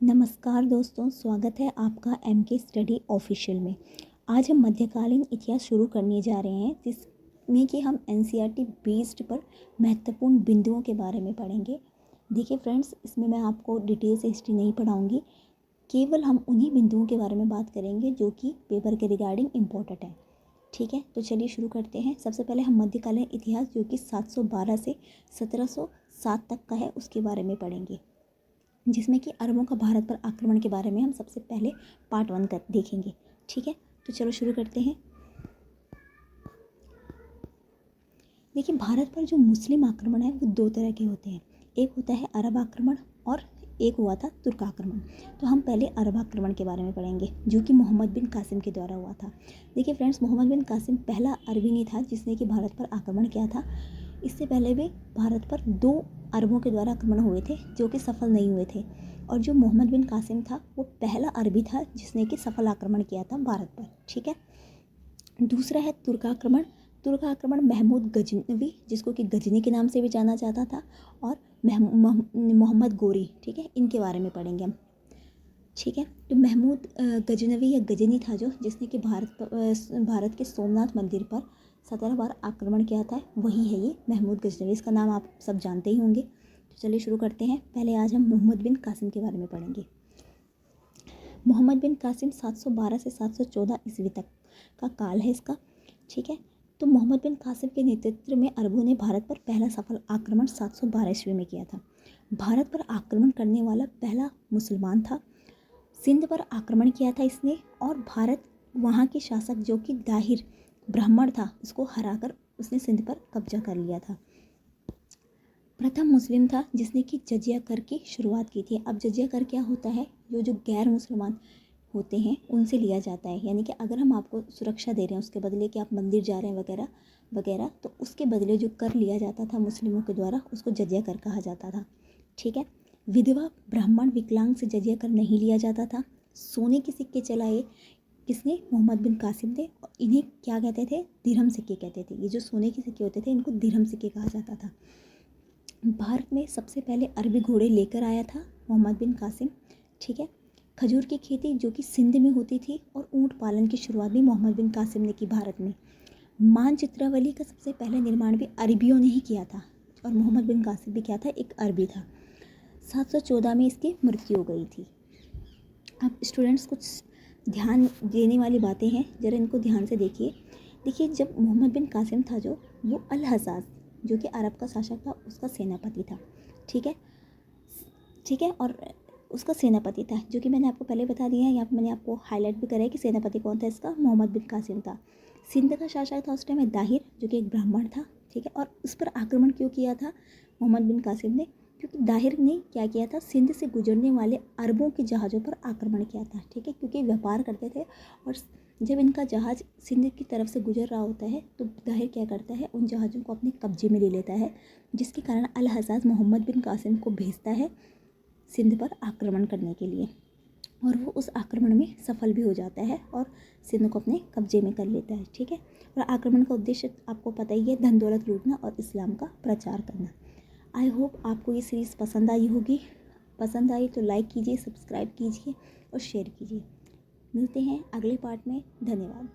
नमस्कार दोस्तों, स्वागत है आपका एमके स्टडी ऑफिशियल में। आज हम मध्यकालीन इतिहास शुरू करने जा रहे हैं, जिसमें कि हम एनसीईआरटी बेस्ड पर महत्वपूर्ण बिंदुओं के बारे में पढ़ेंगे। देखिए फ्रेंड्स, इसमें मैं आपको डिटेल से हिस्ट्री नहीं पढ़ाऊंगी, केवल हम उन्हीं बिंदुओं के बारे में बात करेंगे जो कि पेपर के रिगार्डिंग इम्पोर्टेंट है। ठीक है, तो चलिए शुरू करते हैं। सबसे पहले हम मध्यकालीन इतिहास जो कि 712 से 1707 तक का है उसके बारे में पढ़ेंगे, जिसमें कि अरबों का भारत पर आक्रमण के बारे में हम सबसे पहले पार्ट 1 कर देखेंगे। ठीक है, तो चलो शुरू करते हैं। देखिए, भारत पर जो मुस्लिम आक्रमण है वो दो तरह के होते हैं। एक होता है अरब आक्रमण और एक हुआ था तुर्क आक्रमण। तो हम पहले अरब आक्रमण के बारे में पढ़ेंगे, जो कि मोहम्मद बिन कासिम के द्वारा हुआ था। देखिए फ्रेंड्स, मोहम्मद बिन कासिम पहला अरबी नहीं था जिसने कि भारत पर आक्रमण किया था। इससे पहले भी भारत पर 2 अरबों के द्वारा आक्रमण हुए थे जो कि सफल नहीं हुए थे, और जो मोहम्मद बिन कासिम था वो पहला अरबी था जिसने कि सफल आक्रमण किया था भारत पर। ठीक है, दूसरा है तुर्क आक्रमण। तुर्क आक्रमण महमूद गजनवी, जिसको कि गजनी के नाम से भी जाना जाता था, और मोहम्मद गोरी, ठीक है, इनके बारे में पढ़ेंगे हम। ठीक है, तो महमूद गजनवी या गजनी था जो जिसने कि भारत के सोमनाथ मंदिर पर 17 बार आक्रमण किया था, वही है ये महमूद गजनवी। इसका नाम आप सब जानते ही होंगे। तो चलिए शुरू करते हैं। पहले आज हम मोहम्मद बिन कासिम के बारे में पढ़ेंगे। मोहम्मद बिन कासिम 712 से 714 ईस्वी तक का काल है इसका। ठीक है, तो मोहम्मद बिन कासिम के नेतृत्व में अरबों ने भारत पर पहला सफल आक्रमण 712 ईस्वी में किया था। भारत पर आक्रमण करने वाला पहला मुसलमान था। सिंध पर आक्रमण किया था इसने, और भारत वहाँ के शासक जो कि दाहिर ब्राह्मण था उसको हराकर उसने सिंध पर कब्जा कर लिया था। प्रथम मुस्लिम था जिसने कि जजिया कर की शुरुआत की थी। अब जजिया कर क्या होता है, जो गैर मुसलमान होते हैं उनसे लिया जाता है। यानी कि अगर हम आपको सुरक्षा दे रहे हैं उसके बदले कि आप मंदिर जा रहे हैं वगैरह वगैरह, तो उसके बदले जो कर लिया जाता था मुस्लिमों के द्वारा उसको जजिया कर कहा जाता था। ठीक है, विधवा ब्राह्मण विकलांग से जजिया कर नहीं लिया जाता था। सोने के सिक्के चलाए किसने, मोहम्मद बिन कासिम ने। इन्हें क्या कहते थे, दिरहम सिक्के कहते थे। ये जो सोने के सिक्के होते थे इनको दिरहम सिक्के कहा जाता था। भारत में सबसे पहले अरबी घोड़े लेकर आया था मोहम्मद बिन कासिम। ठीक है, खजूर की खेती जो कि सिंध में होती थी, और ऊंट पालन की शुरुआत भी मोहम्मद बिन कासिम ने की भारत में। मानचित्रावली का सबसे पहले निर्माण भी अरबियों ने ही किया था, और मोहम्मद बिन कासिम भी क्या था, एक अरबी था। 714 में इसकी मृत्यु हो गई थी। अब स्टूडेंट्स, कुछ ध्यान देने वाली बातें हैं, ज़रा इनको ध्यान से देखिए। देखिए, जब मोहम्मद बिन कासिम था जो वो अल हज्जाज जो कि अरब का शासक था उसका सेनापति था। ठीक है, ठीक है, और उसका सेनापति था जो कि मैंने आपको पहले बता दिया है। यहाँ पर मैंने आपको हाईलाइट भी करा है कि सेनापति कौन था इसका, मोहम्मद बिन कासिम था। सिंध का शासक था उस टाइम में दाहिर, जो कि एक ब्राह्मण था। ठीक है, और उस पर आक्रमण क्यों किया था मोहम्मद बिन कासिम ने, क्योंकि दाहिर ने क्या किया था, सिंध से गुजरने वाले अरबों के जहाज़ों पर आक्रमण किया था। ठीक है, क्योंकि व्यापार करते थे, और जब इनका जहाज़ सिंध की तरफ से गुजर रहा होता है तो दाहिर क्या करता है, उन जहाज़ों को अपने कब्जे में ले लेता है, जिसके कारण अल हज्जाज मोहम्मद बिन कासिम को भेजता है सिंध पर आक्रमण करने के लिए, और वो उस आक्रमण में सफल भी हो जाता है और सिंध को अपने कब्जे में कर लेता है। ठीक है, और आक्रमण का उद्देश्य आपको पता ही है, धन दौलत लूटना और इस्लाम का प्रचार करना। आई होप आपको ये सीरीज़ पसंद आई होगी। पसंद आई तो लाइक कीजिए, सब्सक्राइब कीजिए और शेयर कीजिए। मिलते हैं अगले पार्ट में। धन्यवाद।